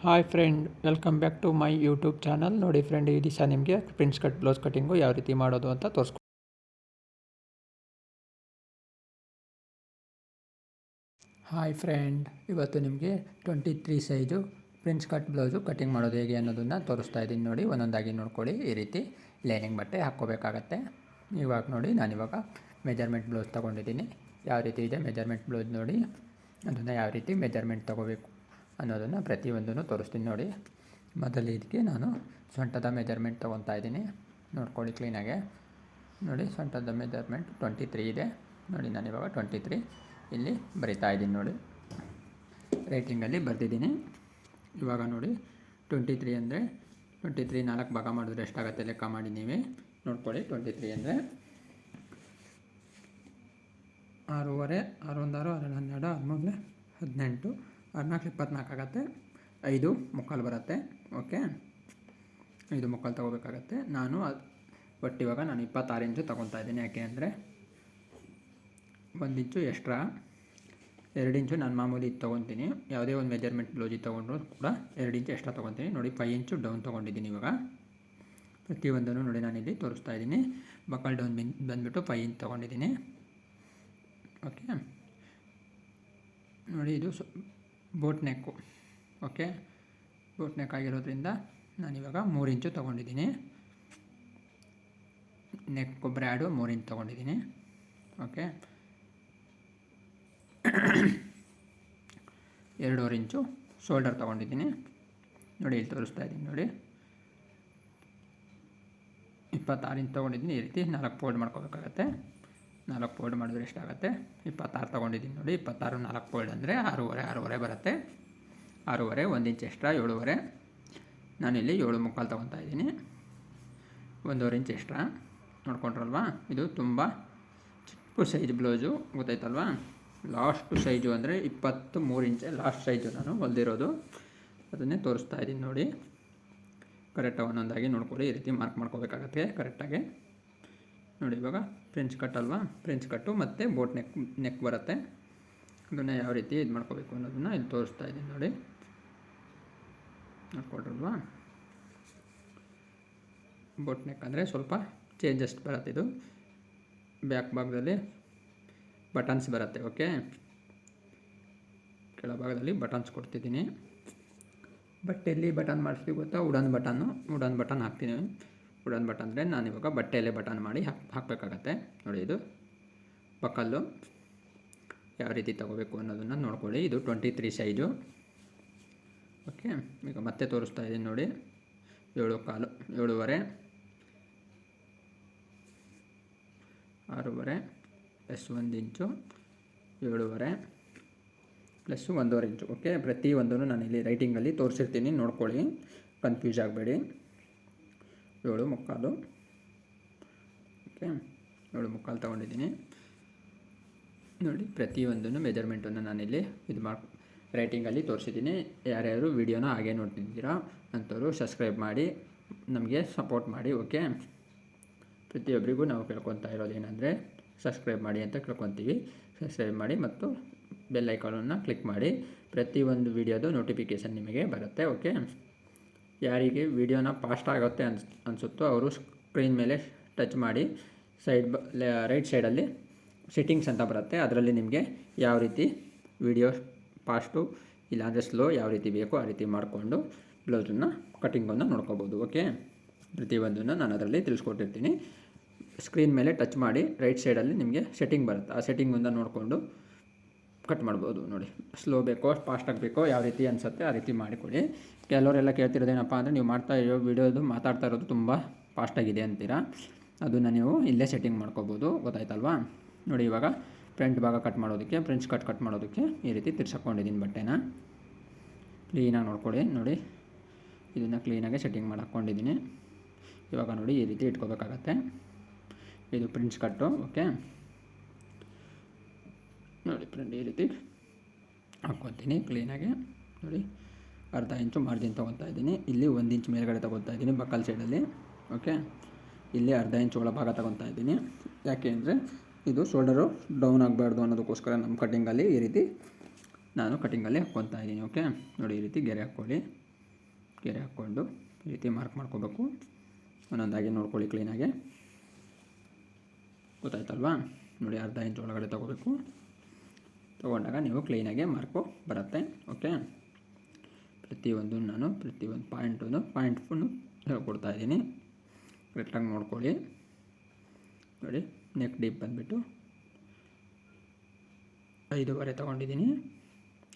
Hi friend, welcome back to my YouTube channel. ನೋಡಿ friend, ಈ ದಿವಸ ನಿಮಗೆ ಪ್ರಿನ್ಸ್ ಕಟ್ ಬ್ಲೌಸ್ ಕಟ್ಟಿಂಗು ಯಾವ ರೀತಿ ಮಾಡೋದು ಅಂತ ತೋರಿಸ್ಕೊ. ಹಾಯ್ ಫ್ರೆಂಡ್, ಇವತ್ತು ನಿಮಗೆ 23 size prince cut blouse cutting ಮಾಡೋದು ಹೇಗೆ ಅನ್ನೋದನ್ನು ತೋರಿಸ್ತಾ ಇದ್ದೀನಿ. ನೋಡಿ, ಒಂದೊಂದಾಗಿ ನೋಡ್ಕೊಳ್ಳಿ. ಈ ರೀತಿ ಲೈನಿಂಗ್ ಬಟ್ಟೆ ಹಾಕ್ಕೋಬೇಕಾಗತ್ತೆ. ಇವಾಗ ನೋಡಿ, ನಾನಿವಾಗ ಮೆಜರ್ಮೆಂಟ್ ಬ್ಲೌಸ್ ತೊಗೊಂಡಿದ್ದೀನಿ. ಯಾವ ರೀತಿ ಇದೆ ಮೆಜರ್ಮೆಂಟ್ ಬ್ಲೌಸ್ ನೋಡಿ, ಅದನ್ನು ಯಾವ ರೀತಿ ಮೆಜರ್ಮೆಂಟ್ ತೊಗೋಬೇಕು ಅನ್ನೋದನ್ನು ಪ್ರತಿಯೊಂದನ್ನು ತೋರಿಸ್ತೀನಿ. ನೋಡಿ, ಮೊದಲು ಇದಕ್ಕೆ ನಾನು ಸೊಂಟದ ಮೆಜರ್ಮೆಂಟ್ ತೊಗೊತಾ ಇದ್ದೀನಿ. ನೋಡ್ಕೊಳ್ಳಿ ಕ್ಲೀನಾಗೆ. ನೋಡಿ, ಸೊಂಟದ ಮೆಜರ್ಮೆಂಟ್ 23 ಇದೆ. ನೋಡಿ, ನಾನಿವಾಗ 23 ಇಲ್ಲಿ ಬರಿತಾ ಇದ್ದೀನಿ. ನೋಡಿ, ರೈಟಿಂಗಲ್ಲಿ ಬರೆದಿದ್ದೀನಿ. ಇವಾಗ ನೋಡಿ, 23 ಅಂದರೆ 23 4 ಭಾಗ ಮಾಡಿದ್ರೆ ಎಷ್ಟಾಗುತ್ತೆ ಲೆಕ್ಕ ಮಾಡಿ ನೀವೇ ನೋಡ್ಕೊಳ್ಳಿ. 23 ಅಂದರೆ 6 6 1 6 6 12 6 18 14 24 ಆಗುತ್ತೆ. 5 ಮುಕ್ಕಾಲು ಬರುತ್ತೆ. ಓಕೆ, 5 ಮುಕ್ಕಾಲು ತೊಗೋಬೇಕಾಗತ್ತೆ. ಬಟ್ ಇವಾಗ ನಾನು 26 ಇಂಚು ತೊಗೊತಾ ಇದ್ದೀನಿ. ಯಾಕೆ ಅಂದರೆ 1 ಇಂಚು ಎಕ್ಸ್ಟ್ರಾ, 2 ಇಂಚು ನಾನು ಮಾಮೂಲಿ ಇದು ತೊಗೊತೀನಿ. ಯಾವುದೇ ಒಂದು ಮೆಜರ್ಮೆಂಟ್ ಬ್ಲೌಸಿಗೆ ತೊಗೊಂಡ್ರು ಕೂಡ 2 ಇಂಚು ಎಕ್ಸ್ಟ್ರಾ ತೊಗೊತೀನಿ. ನೋಡಿ, 5 ಇಂಚು ಡೌನ್ ತೊಗೊಂಡಿದ್ದೀನಿ. ಇವಾಗ ಪ್ರತಿಯೊಂದನ್ನು ನೋಡಿ ನಾನಿಲ್ಲಿ ತೋರಿಸ್ತಾ ಇದ್ದೀನಿ. ಬಕ್ಕಲ್ ಡೌನ್ ಬಂದುಬಿಟ್ಟು 5 ಇಂಚ್ ತೊಗೊಂಡಿದ್ದೀನಿ. ಓಕೆ, ನೋಡಿ, ಇದು ಬೋಟ್ ನೆಕ್ಕು. ಓಕೆ, ಬೋಟ್ ನೆಕ್ ಆಗಿರೋದ್ರಿಂದ ನಾನಿವಾಗ 3 ಇಂಚು ತೊಗೊಂಡಿದ್ದೀನಿ. ನೆಕ್ಕು ಬ್ರ್ಯಾಡು 3 ಇಂಚ್ ತೊಗೊಂಡಿದ್ದೀನಿ. ಓಕೆ, 2.5 ಇಂಚು ಶೋಲ್ಡರ್ ತೊಗೊಂಡಿದ್ದೀನಿ. ನೋಡಿ, ಇಲ್ಲಿ ತೋರಿಸ್ತಾ ಇದ್ದೀನಿ. ನೋಡಿ, 26 ಇಂಚ್ ತೊಗೊಂಡಿದ್ದೀನಿ. ಈ ರೀತಿ 4 ಫೋಲ್ಡ್ ಮಾಡ್ಕೋಬೇಕಾಗತ್ತೆ. 4 ಫೋಲ್ಡ್ ಮಾಡಿದ್ರೆ ಎಷ್ಟಾಗುತ್ತೆ? 26 ತೊಗೊಂಡಿದ್ದೀನಿ. ನೋಡಿ, 26 4 ಫೋಲ್ಡ್ ಅಂದರೆ 6.5 ಬರುತ್ತೆ. 6.5 1 ಇಂಚ್ ಎಕ್ಸ್ಟ್ರಾ 7.5. ನಾನಿಲ್ಲಿ 7 ಮುಕ್ಕಾಲು ತೊಗೊತಾ ಇದ್ದೀನಿ. 1.5 ಇಂಚ್ ಎಕ್ಸ್ಟ್ರಾ ನೋಡ್ಕೊಂಡ್ರಲ್ವಾ. ಇದು ತುಂಬ ಚಿಕ್ಕ ಸೈಜ್ ಬ್ಲೌಸು, ಗೊತ್ತಾಯ್ತಲ್ವಾ. ಲಾಸ್ಟ್ ಸೈಜು ಅಂದರೆ 23 ಇಂಚ್ ಲಾಸ್ಟ್ ಸೈಜು ನಾನು ಹೊಲ್ದಿರೋದು. ಅದನ್ನೇ ತೋರಿಸ್ತಾ ಇದ್ದೀನಿ. ನೋಡಿ, ಕರೆಕ್ಟಾಗಿ ಒಂದೊಂದಾಗಿ ನೋಡ್ಕೊಳ್ಳಿ. ಈ ರೀತಿ ಮಾರ್ಕ್ ಮಾಡ್ಕೋಬೇಕಾಗತ್ತೆ ಕರೆಕ್ಟಾಗಿ. ನೋಡಿ, ಇವಾಗ ಫ್ರೆಂಚ್ ಕಟ್ ಅಲ್ವಾ, ಫ್ರೆಂಚ್ ಕಟ್ಟು ಮತ್ತು ಬೋಟ್ ನೆಕ್ ಬರುತ್ತೆ. ಅದನ್ನು ಯಾವ ರೀತಿ ಇದು ಮಾಡ್ಕೋಬೇಕು ಅನ್ನೋದನ್ನು ಇಲ್ಲಿ ತೋರಿಸ್ತಾ ಇದ್ದೀನಿ. ನೋಡಿ, ನೋಡ್ಕೊಳ್ರಲ್ವಾ. ಬೋಟ್ ನೆಕ್ ಅಂದರೆ ಸ್ವಲ್ಪ ಚೇಂಜಸ್ ಬರುತ್ತೆ. ಇದು ಬ್ಯಾಕ್ ಭಾಗದಲ್ಲಿ ಬಟನ್ಸ್ ಬರುತ್ತೆ. ಓಕೆ, ಕೆಳಭಾಗದಲ್ಲಿ ಬಟನ್ಸ್ ಕೊಡ್ತಿದ್ದೀನಿ. ಬಟ್ಟೆಯಲ್ಲಿ ಬಟನ್ ಮಾಡಿಸ್ತೀವಿ ಗೊತ್ತಾ, ವುಡನ್ ಬಟನ್ ಹಾಕ್ತೀನಿ. ವುಡನ್ ಬಟನ್ ಅಂದರೆ ನಾನಿವಾಗ ಬಟ್ಟೆಯಲ್ಲೇ ಬಟನ್ ಮಾಡಿ ಹಾಕಬೇಕಾಗತ್ತೆ. ನೋಡಿ, ಇದು ಬಕ್ಕಲ್ಲು ಯಾವ ರೀತಿ ತೊಗೋಬೇಕು ಅನ್ನೋದನ್ನು ನೋಡ್ಕೊಳ್ಳಿ. ಇದು 23 ಸೈಜು. ಓಕೆ, ಈಗ ಮತ್ತೆ ತೋರಿಸ್ತಾ ಇದ್ದೀನಿ. ನೋಡಿ, 7.25 7.5 6.5 ಪ್ಲಸ್ 1 ಇಂಚು 7.5 ಪ್ಲಸ್ 1.5 ಇಂಚು. ಓಕೆ, ಪ್ರತಿಯೊಂದನ್ನು ನಾನಿಲ್ಲಿ ರೈಟಿಂಗಲ್ಲಿ ತೋರಿಸಿರ್ತೀನಿ, ನೋಡ್ಕೊಳ್ಳಿ, ಕನ್ಫ್ಯೂಸ್ ಆಗಬೇಡಿ. 7 ಮುಕ್ಕಾಲು. ಓಕೆ, 7 ಮುಕ್ಕಾಲು ತೊಗೊಂಡಿದ್ದೀನಿ. ನೋಡಿ, ಪ್ರತಿಯೊಂದನ್ನು ಮೆಜರ್ಮೆಂಟನ್ನು ನಾನಿಲ್ಲಿ ರೈಟಿಂಗಲ್ಲಿ ತೋರಿಸಿದ್ದೀನಿ. ಯಾರ್ಯಾರು ವೀಡಿಯೋನ ಹಾಗೆ ನೋಡ್ತಿದ್ದೀರಾ ಅಂಥವ್ರು ಸಬ್ಸ್ಕ್ರೈಬ್ ಮಾಡಿ ನಮಗೆ ಸಪೋರ್ಟ್ ಮಾಡಿ. ಓಕೆ, ಪ್ರತಿಯೊಬ್ಬರಿಗೂ ನಾವು ಕೇಳ್ಕೊತಾ ಇರೋದೇನೆಂದರೆ ಸಬ್ಸ್ಕ್ರೈಬ್ ಮಾಡಿ ಅಂತ ಕೇಳ್ಕೊತೀವಿ. ಸಬ್ಸ್ಕ್ರೈಬ್ ಮಾಡಿ ಮತ್ತು ಬೆಲ್ ಐಕಾನನ್ನು ಕ್ಲಿಕ್ ಮಾಡಿ. ಪ್ರತಿಯೊಂದು ವೀಡಿಯೋದು ನೋಟಿಫಿಕೇಷನ್ ನಿಮಗೆ ಬರುತ್ತೆ. ಓಕೆ, ಯಾರಿಗೆ ವೀಡಿಯೋನ ಫಾಸ್ಟ್ ಆಗುತ್ತೆ ಅನಿಸುತ್ತೋ ಅವರು ಸ್ಕ್ರೀನ್ ಮೇಲೆ ಟಚ್ ಮಾಡಿ ರೈಟ್ ಸೈಡಲ್ಲಿ ಸೆಟ್ಟಿಂಗ್ಸ್ ಅಂತ ಬರುತ್ತೆ. ಅದರಲ್ಲಿ ನಿಮಗೆ ಯಾವ ರೀತಿ ವೀಡಿಯೋ ಫಾಸ್ಟು ಇಲ್ಲಾಂದರೆ ಸ್ಲೋ ಯಾವ ರೀತಿ ಬೇಕೋ ಆ ರೀತಿ ಮಾಡಿಕೊಂಡು ಬ್ಲೌಸನ್ನು ಕಟ್ಟಿಂಗನ್ನು ನೋಡ್ಕೋಬೋದು. ಓಕೆ, ಪ್ರತಿಯೊಂದನ್ನು ನಾನು ಅದರಲ್ಲಿ ತಿಳಿಸ್ಕೊಟ್ಟಿರ್ತೀನಿ. ಸ್ಕ್ರೀನ್ ಮೇಲೆ ಟಚ್ ಮಾಡಿ ರೈಟ್ ಸೈಡಲ್ಲಿ ನಿಮಗೆ ಸೆಟ್ಟಿಂಗ್ ಬರುತ್ತೆ. ಆ ಸೆಟ್ಟಿಂಗನ್ನು ನೋಡಿಕೊಂಡು ಕಟ್ ಮಾಡ್ಬೋದು. ನೋಡಿ, ಸ್ಲೋ ಬೇಕೋ ಫಾಸ್ಟಾಗಿ ಬೇಕೋ ಯಾವ ರೀತಿ ಅನಿಸುತ್ತೆ ಆ ರೀತಿ ಮಾಡಿಕೊಡಿ. ಕೆಲವರೆಲ್ಲ ಕೇಳ್ತಿರೋದೇನಪ್ಪ ಅಂದರೆ ನೀವು ಮಾಡ್ತಾ ಇರೋ ಮಾತಾಡ್ತಾ ಇರೋದು ತುಂಬ ಫಾಸ್ಟಾಗಿದೆ ಅಂತೀರಾ. ಅದನ್ನು ನೀವು ಇಲ್ಲೇ ಸೆಟ್ಟಿಂಗ್ ಮಾಡ್ಕೋಬೋದು. ಗೊತ್ತಾಯ್ತಲ್ವಾ. ನೋಡಿ, ಇವಾಗ ಫ್ರಂಟ್ ಭಾಗ ಕಟ್ ಮಾಡೋದಕ್ಕೆ ಫ್ರೆಂಚ್ ಕಟ್ ಮಾಡೋದಕ್ಕೆ ಈ ರೀತಿ ತಿರ್ಸ್ಕೊಂಡಿದ್ದೀನಿ. ಬಟ್ಟೆನ ಕ್ಲೀನಾಗಿ ನೋಡ್ಕೊಳ್ಳಿ. ನೋಡಿ, ಇದನ್ನು ಕ್ಲೀನಾಗಿ ಸೆಟ್ಟಿಂಗ್ ಮಾಡಿ ಹಾಕ್ಕೊಂಡಿದ್ದೀನಿ. ಇವಾಗ ನೋಡಿ, ಈ ರೀತಿ ಇಟ್ಕೋಬೇಕಾಗತ್ತೆ. ಇದು ಪ್ರಿನ್ಸ್ ಕಟ್ಟು. ಓಕೆ, ನೋಡಿ ಫ್ರೆಂಡ್, ಈ ರೀತಿ ಹಾಕ್ಕೊತೀನಿ ಕ್ಲೀನಾಗಿ. ನೋಡಿ, ಅರ್ಧ ಇಂಚು ಮಾರ್ಜಿನ್ ತೊಗೊತಾ ಇದ್ದೀನಿ. ಇಲ್ಲಿ 1 ಇಂಚ್ ಮೇಲ್ಗಡೆ ತೊಗೊತಾ ಇದ್ದೀನಿ ಬಕ್ಕಲ್ ಸೈಡಲ್ಲಿ. ಓಕೆ, ಇಲ್ಲಿ ಅರ್ಧ ಇಂಚ್ ಒಳಭಾಗ ತೊಗೊತಾ ಇದ್ದೀನಿ. ಯಾಕೆ ಅಂದರೆ ಇದು ಶೋಲ್ಡರು ಡೌನ್ ಆಗಬಾರ್ದು ಅನ್ನೋದಕ್ಕೋಸ್ಕರ ನಮ್ಮ ಕಟ್ಟಿಂಗಲ್ಲಿ ಈ ರೀತಿ ನಾನು ಕಟ್ಟಿಂಗಲ್ಲಿ ಹಾಕ್ಕೊತಾ ಇದ್ದೀನಿ. ಓಕೆ, ನೋಡಿ, ಈ ರೀತಿ ಗೆರೆ ಹಾಕ್ಕೊಳ್ಳಿ. ಗೆರೆ ಹಾಕ್ಕೊಂಡು ಈ ರೀತಿ ಮಾರ್ಕ್ ಮಾಡ್ಕೋಬೇಕು. ಒಂದೊಂದಾಗಿ ನೋಡ್ಕೊಳ್ಳಿ ಕ್ಲೀನಾಗೆ, ಗೊತ್ತಾಯ್ತಲ್ವಾ? ನೋಡಿ, ಅರ್ಧ ಇಂಚ್ ಒಳಗಡೆ ತೊಗೋಬೇಕು. ತೊಗೊಂಡಾಗ ನೀವು ಕ್ಲೀನಾಗೆ ಮಾರ್ಕು ಬರುತ್ತೆ. ಓಕೆ, ಪ್ರತಿಯೊಂದು ನಾನು ಪ್ರತಿಯೊಂದು ಪಾಯಿಂಟನ್ನು ಹೇಳ್ಕೊಡ್ತಾಯಿದ್ದೀನಿ, ಕರೆಕ್ಟಾಗಿ ನೋಡ್ಕೊಳ್ಳಿ. ನೋಡಿ, ನೆಕ್ ಡೀಪ್ ಬಂದುಬಿಟ್ಟು 5.5 ತೊಗೊಂಡಿದ್ದೀನಿ,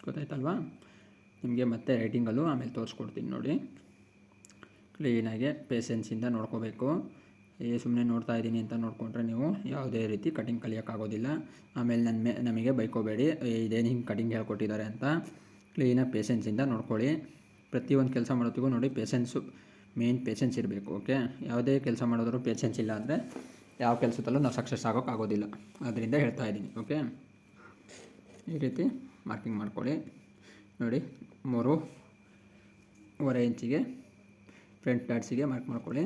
ಗೊತ್ತಾಯ್ತಲ್ವಾ? ನಿಮಗೆ ಮತ್ತೆ ರೈಟಿಂಗಲ್ಲೂ ಆಮೇಲೆ ತೋರಿಸ್ಕೊಡ್ತೀನಿ. ನೋಡಿ, ಕ್ಲೀನಾಗೆ ಪೇಷನ್ಸಿಂದ ನೋಡ್ಕೋಬೇಕು. ಸುಮ್ಮನೆ ನೋಡ್ತಾ ಇದ್ದೀನಿ ಅಂತ ನೋಡಿಕೊಂಡ್ರೆ ನೀವು ಯಾವುದೇ ರೀತಿ ಕಟಿಂಗ್ ಕಲಿಯೋಕ್ಕಾಗೋದಿಲ್ಲ. ಆಮೇಲೆ ನಮಗೆ ಬೈಕೋಬೇಡಿ, ಇದೇನು ಹಿಂಗೆ ಕಟಿಂಗ್ ಹೇಳ್ಕೊಟ್ಟಿದ್ದಾರೆ ಅಂತ. ಕ್ಲೀನಾಗಿ ಪೇಷನ್ಸಿಂದ ನೋಡ್ಕೊಳ್ಳಿ. ಪ್ರತಿಯೊಂದು ಕೆಲಸ ಮಾಡೋತ್ತಿಗೂ ನೋಡಿ ಮೇನ್ ಪೇಷನ್ಸ್ ಇರಬೇಕು. ಓಕೆ, ಯಾವುದೇ ಕೆಲಸ ಮಾಡಿದ್ರು ಪೇಷನ್ಸ್ ಇಲ್ಲ ಅಂದರೆ ಯಾವ ಕೆಲಸದಲ್ಲೂ ನಾವು ಸಕ್ಸಸ್ ಆಗೋಕ್ಕಾಗೋದಿಲ್ಲ. ಅದರಿಂದ ಹೇಳ್ತಾ ಇದ್ದೀನಿ. ಓಕೆ, ಈ ರೀತಿ ಮಾರ್ಕಿಂಗ್ ಮಾಡ್ಕೊಳ್ಳಿ. ನೋಡಿ, 3.25 ಇಂಚಿಗೆ ಫ್ರಂಟ್ ಪ್ಯಾಡ್ಸಿಗೆ ಮಾರ್ಕ್ ಮಾಡ್ಕೊಳ್ಳಿ,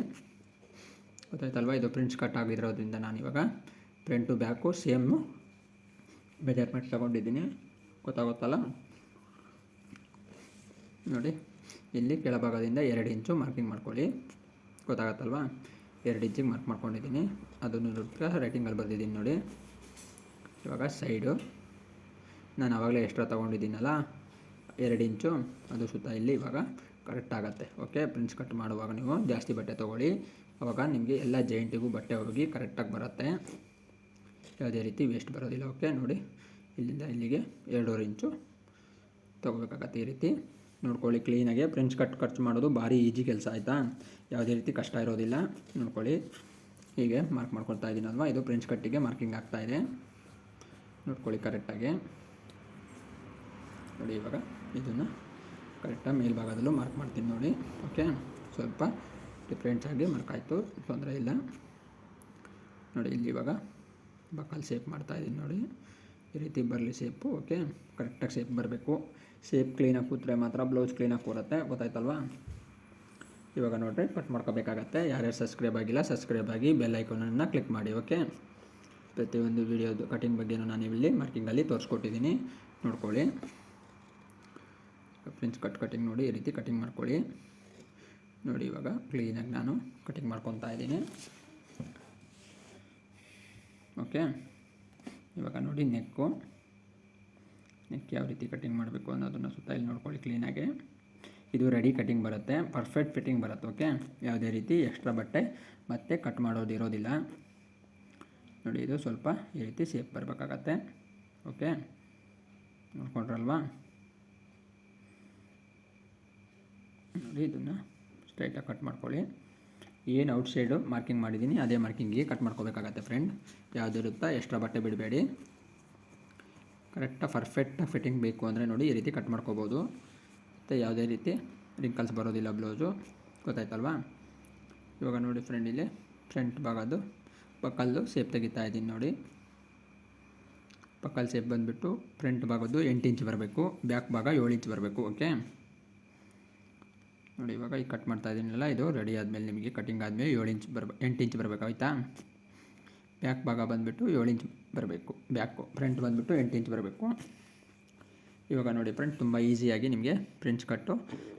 ಗೊತ್ತಾಯ್ತಲ್ವ? ಇದು ಪ್ರಿಂಟ್ಸ್ ಕಟ್ ಆಗಿರೋದ್ರಿಂದ ನಾನಿವಾಗ ಫ್ರಂಟು ಬ್ಯಾಕು ಸೇಮು ಮೆಜರ್ಮೆಂಟ್ ತೊಗೊಂಡಿದ್ದೀನಿ, ಗೊತ್ತಾಗುತ್ತಲ್ಲ? ನೋಡಿ, ಇಲ್ಲಿ ಕೆಳಭಾಗದಿಂದ 2 ಇಂಚು ಮಾರ್ಕಿಂಗ್ ಮಾಡ್ಕೊಳ್ಳಿ, ಗೊತ್ತಾಗತ್ತಲ್ವ? 2 ಇಂಚಿಗೆ ಮಾರ್ಕ್ ಮಾಡ್ಕೊಂಡಿದ್ದೀನಿ. ಅದನ್ನು ರೈಟಿಂಗಲ್ಲಿ ಬರೆದಿದ್ದೀನಿ ನೋಡಿ. ಇವಾಗ ಸೈಡು ನಾನು ಆವಾಗಲೇ ಎಕ್ಸ್ಟ್ರಾ ತೊಗೊಂಡಿದ್ದೀನಲ್ಲ 2 ಇಂಚು, ಅದು ಸುತ್ತ ಇಲ್ಲಿ ಇವಾಗ ಕರೆಕ್ಟ್ ಆಗುತ್ತೆ. ಓಕೆ, ಪ್ರಿಂಟ್ಸ್ ಕಟ್ ಮಾಡುವಾಗ ನೀವು ಜಾಸ್ತಿ ಬಟ್ಟೆ ತೊಗೊಳ್ಳಿ, ಆವಾಗ ನಿಮಗೆ ಎಲ್ಲ ಜಾಯಿಂಟಿಗೂ ಬಟ್ಟೆ ಹೋಗಿ ಕರೆಕ್ಟಾಗಿ ಬರುತ್ತೆ, ಯಾವುದೇ ರೀತಿ ವೇಸ್ಟ್ ಬರೋದಿಲ್ಲ. ಓಕೆ, ನೋಡಿ, ಇಲ್ಲಿಂದ ಇಲ್ಲಿಗೆ 2.5 ಇಂಚು ತೊಗೋಬೇಕಾಗತ್ತೆ. ಈ ರೀತಿ ನೋಡ್ಕೊಳ್ಳಿ ಕ್ಲೀನಾಗೆ. ಫ್ರೆಂಚ್ ಕಟ್ ಖರ್ಚು ಮಾಡೋದು ಭಾರಿ ಈಜಿ ಕೆಲಸ, ಆಯಿತಾ? ಯಾವುದೇ ರೀತಿ ಕಷ್ಟ ಇರೋದಿಲ್ಲ. ನೋಡ್ಕೊಳ್ಳಿ, ಹೀಗೆ ಮಾರ್ಕ್ ಮಾಡ್ಕೊಳ್ತಾ ಇದ್ದೀನಲ್ವ, ಇದು ಫ್ರೆಂಚ್ ಕಟ್ಟಿಗೆ ಮಾರ್ಕಿಂಗ್ ಆಗ್ತಾಯಿದೆ. ನೋಡ್ಕೊಳ್ಳಿ ಕರೆಕ್ಟಾಗಿ. ನೋಡಿ, ಇವಾಗ ಇದನ್ನು ಕರೆಕ್ಟಾಗಿ ಮೇಲ್ಭಾಗದಲ್ಲೂ ಮಾರ್ಕ್ ಮಾಡ್ತೀನಿ ನೋಡಿ. ಓಕೆ, ಸ್ವಲ್ಪ ಡಿಫ್ರೆಂಟ್ಸ್ ಆಗಿ ಮಾರ್ಕ್ ಆಯಿತು, ತೊಂದರೆ ಇಲ್ಲ. ನೋಡಿ, ಇಲ್ಲಿ ಇವಾಗ ಬಕಲ್ ಶೇಪ್ ಮಾಡ್ತಾಯಿದ್ದೀನಿ ನೋಡಿ, ಈ ರೀತಿ ಬರಲಿ ಶೇಪು. ಓಕೆ, ಕರೆಕ್ಟಾಗಿ ಶೇಪ್ ಬರಬೇಕು. ಶೇಪ್ ಕ್ಲೀನಾಗಿ ಕೂತ್ರೆ ಮಾತ್ರ ಬ್ಲೌಸ್ ಕ್ಲೀನಾಗಿ ಕೂರುತ್ತೆ, ಗೊತ್ತಾಯ್ತಲ್ವಾ? ಇವಾಗ ನೋಡಿರಿ, ಕಟ್ ಮಾಡ್ಕೋಬೇಕಾಗತ್ತೆ. ಯಾರ್ಯಾರು ಸಬ್ಸ್ಕ್ರೈಬ್ ಆಗಿಲ್ಲ ಸಬ್ಸ್ಕ್ರೈಬ್ ಆಗಿ ಬೆಲ್ ಐಕಾನನ್ನು ಕ್ಲಿಕ್ ಮಾಡಿ. ಓಕೆ, ಪ್ರತಿಯೊಂದು ವೀಡಿಯೋದು ಕಟಿಂಗ್ ಬಗ್ಗೆಯೂ ನಾನು ಇಲ್ಲಿ ಮಾರ್ಕಿಂಗಲ್ಲಿ ತೋರಿಸ್ಕೊಟ್ಟಿದ್ದೀನಿ, ನೋಡ್ಕೊಳ್ಳಿ. ಫ್ರೆಂಚ್ ಕಟಿಂಗ್ ನೋಡಿ, ಈ ರೀತಿ ಕಟಿಂಗ್ ಮಾಡ್ಕೊಳ್ಳಿ. ನೋಡಿ, ಇವಾಗ ಕ್ಲೀನಾಗಿ ನಾನು ಕಟಿಂಗ್ ಮಾಡ್ಕೊತಾ ಇದ್ದೀನಿ. ಓಕೆ, ಇವಾಗ ನೋಡಿ ನೆಕ್ ಯಾವ ರೀತಿ ಕಟಿಂಗ್ ಮಾಡಬೇಕು ಅನ್ನೋದನ್ನು ಸುತ್ತ ಇಲ್ಲಿ ನೋಡ್ಕೊಳ್ಳಿ ಕ್ಲೀನಾಗಿ. ಇದು ರೆಡಿ ಕಟಿಂಗ್ ಬರುತ್ತೆ, ಪರ್ಫೆಕ್ಟ್ ಫಿಟ್ಟಿಂಗ್ ಬರುತ್ತೆ. ಓಕೆ, ಯಾವುದೇ ರೀತಿ ಎಕ್ಸ್ಟ್ರಾ ಬಟ್ಟೆ ಮತ್ತೆ ಕಟ್ ಮಾಡೋದಿರೋದಿಲ್ಲ. ನೋಡಿ, ಇದು ಸ್ವಲ್ಪ ಈ ರೀತಿ ಶೇಪ್ ಬರಬೇಕಾಗತ್ತೆ. ಓಕೆ, ನೋಡ್ಕೊಂಡ್ರಲ್ವಾ? ನೋಡಿ, ಇದನ್ನು ಸ್ಟ್ರೈಟಾಗಿ ಕಟ್ ಮಾಡ್ಕೊಳ್ಳಿ. ಏನು ಔಟ್ಸೈಡು ಮಾರ್ಕಿಂಗ್ ಮಾಡಿದ್ದೀನಿ ಅದೇ ಮಾರ್ಕಿಂಗಿಗೆ ಕಟ್ ಮಾಡ್ಕೋಬೇಕಾಗತ್ತೆ ಫ್ರೆಂಡ್. ಯಾವುದಿರುತ್ತಾ ಎಕ್ಸ್ಟ್ರಾ ಬಟ್ಟೆ ಬಿಡಬೇಡಿ. ಕರೆಕ್ಟಾಗಿ ಪರ್ಫೆಕ್ಟಾಗಿ ಫಿಟ್ಟಿಂಗ್ ಬೇಕು ಅಂದರೆ ನೋಡಿ ಈ ರೀತಿ ಕಟ್ ಮಾಡ್ಕೋಬೋದು. ಮತ್ತು ಯಾವುದೇ ರೀತಿ ರಿಂಕಲ್ಸ್ ಬರೋದಿಲ್ಲ ಬ್ಲೌಸು, ಗೊತ್ತಾಯ್ತಲ್ವಾ? ಇವಾಗ ನೋಡಿ ಫ್ರೆಂಡ್, ಇಲ್ಲಿ ಫ್ರಂಟ್ ಭಾಗದ್ದು ಪಕ್ಕಲ್ದು ಶೇಪ್ ತೆಗಿತಾ ಇದ್ದೀನಿ ನೋಡಿ. ಪಕ್ಕಲ್ ಶೇಪ್ ಬಂದುಬಿಟ್ಟು ಫ್ರಂಟ್ ಭಾಗದ್ದು 8 ಇಂಚ್ ಬರಬೇಕು, ಬ್ಯಾಕ್ ಭಾಗ 7 ಇಂಚ್ ಬರಬೇಕು. ಓಕೆ, ನೋಡಿ, ಇವಾಗ ಈಗ ಕಟ್ ಮಾಡ್ತಾ ಇದ್ದೀನಲ್ಲ, ಇದು ರೆಡಿ ಆದಮೇಲೆ ನಿಮಗೆ ಕಟಿಂಗ್ ಆದಮೇಲೆ 8 ಇಂಚ್ ಬರಬೇಕು, ಆಯಿತಾ? ಬ್ಯಾಕ್ ಭಾಗ ಬಂದುಬಿಟ್ಟು 7 ಇಂಚ್ ಬರಬೇಕು, ಬ್ಯಾಕು. ಫ್ರಂಟ್ ಬಂದುಬಿಟ್ಟು 8 ಇಂಚ್ ಬರಬೇಕು. ಇವಾಗ ನೋಡಿ ಫ್ರೆಂಡ್, ತುಂಬ ಈಸಿಯಾಗಿ ನಿಮಗೆ ಫ್ರೆಂಚ್ ಕಟ್ಟು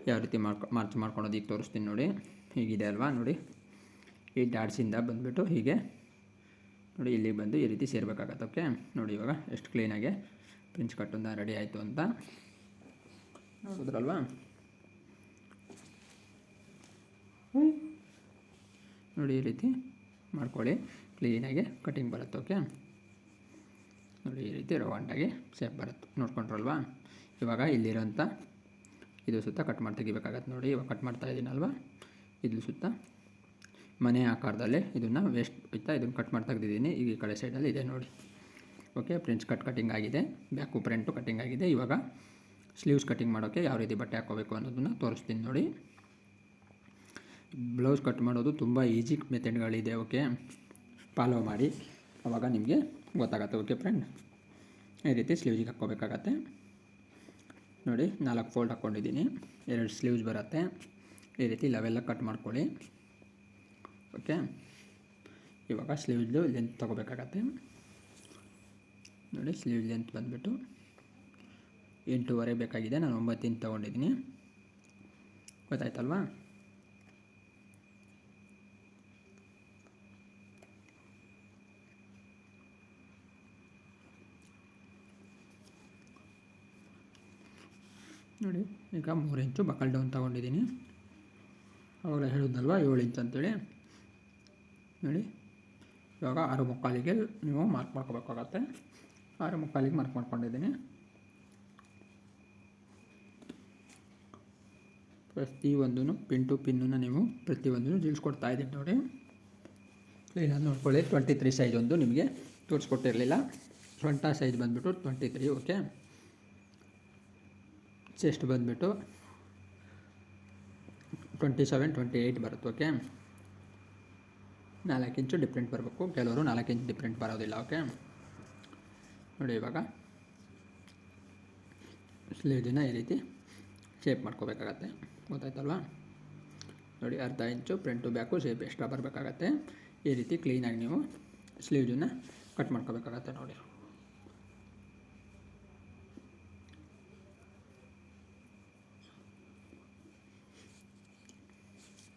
ಯಾವ ರೀತಿ ಮಾರ್ಚ್ ಮಾಡ್ಕೊಳೋದು ಈಗ ತೋರಿಸ್ತೀನಿ ನೋಡಿ. ಹೀಗಿದೆ ಅಲ್ವಾ? ನೋಡಿ, ಈ ಡಾಟ್ಸಿಂದ ಬಂದುಬಿಟ್ಟು ಹೀಗೆ ನೋಡಿ ಇಲ್ಲಿಗೆ ಬಂದು ಈ ರೀತಿ ಸೇರಬೇಕಾಗತ್ತೆ. ಓಕೆ, ನೋಡಿ ಇವಾಗ ಎಷ್ಟು ಕ್ಲೀನಾಗಿ ಫ್ರೆಂಚ್ ಕಟ್ಟನ್ನು ರೆಡಿ ಆಯಿತು ಅಂತ ನೋಡಿದ್ರಲ್ವಾ? ನೋಡಿ, ಈ ರೀತಿ ಮಾಡ್ಕೊಳ್ಳಿ, ಕ್ಲೀನಾಗಿ ಕಟಿಂಗ್ ಬರುತ್ತೆ. ಓಕೆ, ನೋಡಿ ಈ ರೀತಿ ರೌಂಡಾಗಿ ಶೇಪ್ ಬರುತ್ತೆ, ನೋಡ್ಕೊಂಡ್ರಲ್ವಾ? ಇವಾಗ ಇಲ್ಲಿರೋಂಥ ಇದು ಸುತ್ತ ಕಟ್ ಮಾಡಿ ತೆಗಿಬೇಕಾಗತ್ತೆ ನೋಡಿ. ಇವಾಗ ಕಟ್ ಮಾಡ್ತಾ ಇದ್ದೀನಲ್ವ, ಇದು ಸುತ್ತ ಮನೆ ಆಕಾರದಲ್ಲಿ ಇದನ್ನು ವೇಸ್ಟ್ ಇತ್ತಾ ಇದನ್ನು ಕಟ್ ಮಾಡಿ ತೆಗೆದಿದ್ದೀನಿ. ಈಗ ಈ ಕಡೆ ಸೈಡಲ್ಲಿ ಇದೆ ನೋಡಿ. ಓಕೆ, ಫ್ರೆಂಚ್ ಕಟಿಂಗ್ ಆಗಿದೆ, ಬ್ಯಾಕು ಫ್ರಂಟು ಕಟಿಂಗ್ ಆಗಿದೆ. ಇವಾಗ ಸ್ಲೀವ್ಸ್ ಕಟಿಂಗ್ ಮಾಡೋಕ್ಕೆ ಯಾವ ರೀತಿ ಬಟ್ಟೆ ಹಾಕ್ಕೋಬೇಕು ಅನ್ನೋದನ್ನು ತೋರಿಸ್ತೀನಿ ನೋಡಿ. ಬ್ಲೌಸ್ ಕಟ್ ಮಾಡೋದು ತುಂಬ ಈಸಿ ಮೆಥಡ್ಗಳಿದೆ. ಓಕೆ, ಫಾಲೋ ಮಾಡಿ, ಆವಾಗ ನಿಮಗೆ ಗೊತ್ತಾಗುತ್ತೆ. ಓಕೆ ಫ್ರೆಂಡ್, ಈ ರೀತಿ ಸ್ಲೀವ್ಸಿಗೆ ಹಾಕ್ಕೋಬೇಕಾಗತ್ತೆ ನೋಡಿ. 4 ಫೋಲ್ಡ್ ಹಾಕ್ಕೊಂಡಿದ್ದೀನಿ, 2 ಸ್ಲೀವ್ಸ್ ಬರುತ್ತೆ. ಈ ರೀತಿ ಲೆವೆಲ್ಲ ಕಟ್ ಮಾಡ್ಕೊಳ್ಳಿ. ಓಕೆ, ಇವಾಗ ಸ್ಲೀವ್ದು ಲೆಂತ್ ತೊಗೋಬೇಕಾಗತ್ತೆ ನೋಡಿ. ಸ್ಲೀವ್ ಲೆಂತ್ ಬಂದುಬಿಟ್ಟು 8.5 ಬೇಕಾಗಿದೆ, ನಾನು 9 ಇಂಚ್ ತೊಗೊಂಡಿದ್ದೀನಿ, ಗೊತ್ತಾಯ್ತಲ್ವಾ? ನೋಡಿ, ಈಗ 3 ಇಂಚು ಬಕಲ್ ಡೌನ್ ತೊಗೊಂಡಿದ್ದೀನಿ. ಅವಾಗಲೇ ಹೇಳಿದ್ನಲ್ವ 7 ಇಂಚ್ ಅಂತೇಳಿ. ನೋಡಿ, ಇವಾಗ 6.25ಗೆ ನೀವು ಮಾರ್ಕ್ ಮಾಡ್ಕೋಬೇಕಾಗತ್ತೆ. 6.25ಗೆ ಮಾರ್ಕ್ ಮಾಡ್ಕೊಂಡಿದ್ದೀನಿ. ಪ್ರತಿಯೊಂದೂ ಪಿನ್ ಟು ಪಿನ್ನನ್ನು ನೀವು ಪ್ರತಿಯೊಂದೂ ಜೀಳಿಸ್ಕೊಡ್ತಾ ಇದ್ದೀನಿ ನೋಡಿ. ಕ್ಲೀನಾಗಿ ನೋಡ್ಕೊಳ್ಳಿ. 23 ಸೈಜ್ ಒಂದು ನಿಮಗೆ ತೋರಿಸ್ಕೊಟ್ಟಿರಲಿಲ್ಲ. ಸೊಂಟ ಸೈಜ್ ಬಂದುಬಿಟ್ಟು 23, ಓಕೆ. ಚೆಸ್ಟ್ ಬಂದುಬಿಟ್ಟು 27, 28 ಬರುತ್ತೆ, ಓಕೆ. 4 ಇಂಚು ಡಿಫ್ರೆಂಟ್ ಬರಬೇಕು. ಕೆಲವರು 4 ಇಂಚ್ ಡಿಫ್ರೆಂಟ್ ಬರೋದಿಲ್ಲ, ಓಕೆ. ನೋಡಿ, ಇವಾಗ ಸ್ಲೀವ್ನ ಈ ರೀತಿ ಶೇಪ್ ಮಾಡ್ಕೋಬೇಕಾಗತ್ತೆ, ಗೊತ್ತಾಯ್ತಲ್ವ? ನೋಡಿ, ಅರ್ಧ ಇಂಚು ಫ್ರಂಟು ಬ್ಯಾಕು ಶೇಪ್ ಎಕ್ಸ್ಟ್ರಾ ಬರಬೇಕಾಗತ್ತೆ. ಈ ರೀತಿ ಕ್ಲೀನಾಗಿ ನೀವು ಸ್ಲೀವ್ಸನ್ನು ಕಟ್ ಮಾಡ್ಕೋಬೇಕಾಗತ್ತೆ ನೋಡಿ.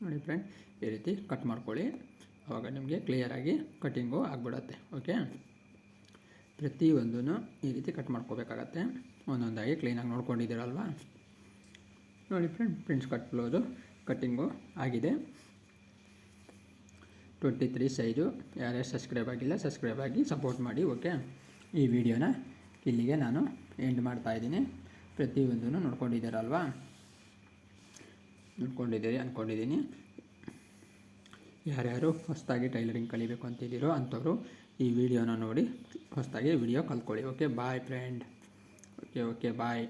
ನೋಡಿ ಫ್ರೆಂಡ್, ಈ ರೀತಿ ಕಟ್ ಮಾಡ್ಕೊಳ್ಳಿ. ಆವಾಗ ನಿಮಗೆ ಕ್ಲಿಯರಾಗಿ ಕಟ್ಟಿಂಗು ಆಗಿಬಿಡತ್ತೆ, ಓಕೆ. ಪ್ರತಿಯೊಂದೂ ಈ ರೀತಿ ಕಟ್ ಮಾಡ್ಕೋಬೇಕಾಗತ್ತೆ. ಒಂದೊಂದಾಗಿ ಕ್ಲೀನಾಗಿ ನೋಡ್ಕೊಂಡಿದ್ದೀರಲ್ವ? ನೋಡಿ friend, prints cut blouse cutting ಆಗಿದೆ. 23 ಸೈಜು. ಯಾರ್ಯಾರು ಸಬ್ಸ್ಕ್ರೈಬ್ ಆಗಿಲ್ಲ ಸಬ್ಸ್ಕ್ರೈಬ್ ಆಗಿ ಸಪೋರ್ಟ್ ಮಾಡಿ, ಓಕೆ. ಈ ವಿಡಿಯೋನ ಇಲ್ಲಿಗೆ ನಾನು ಎಂಡ್ ಮಾಡ್ತಾಯಿದ್ದೀನಿ. ಪ್ರತಿಯೊಂದೂ ನೋಡ್ಕೊಂಡಿದ್ದೀರಲ್ವ? ನೋಡ್ಕೊಂಡಿದ್ದೀರಿ ಅಂದ್ಕೊಂಡಿದ್ದೀನಿ. ಯಾರ್ಯಾರು ಹೊಸದಾಗಿ ಟೈಲರಿಂಗ್ ಕಲಿಬೇಕು ಅಂತಿದ್ದೀರೋ ಅಂಥವರು ಈ ವಿಡಿಯೋನ ನೋಡಿ ಹೊಸದಾಗಿ video ಕಲ್ತ್ಕೊಳ್ಳಿ, okay. Boy friend, okay bye.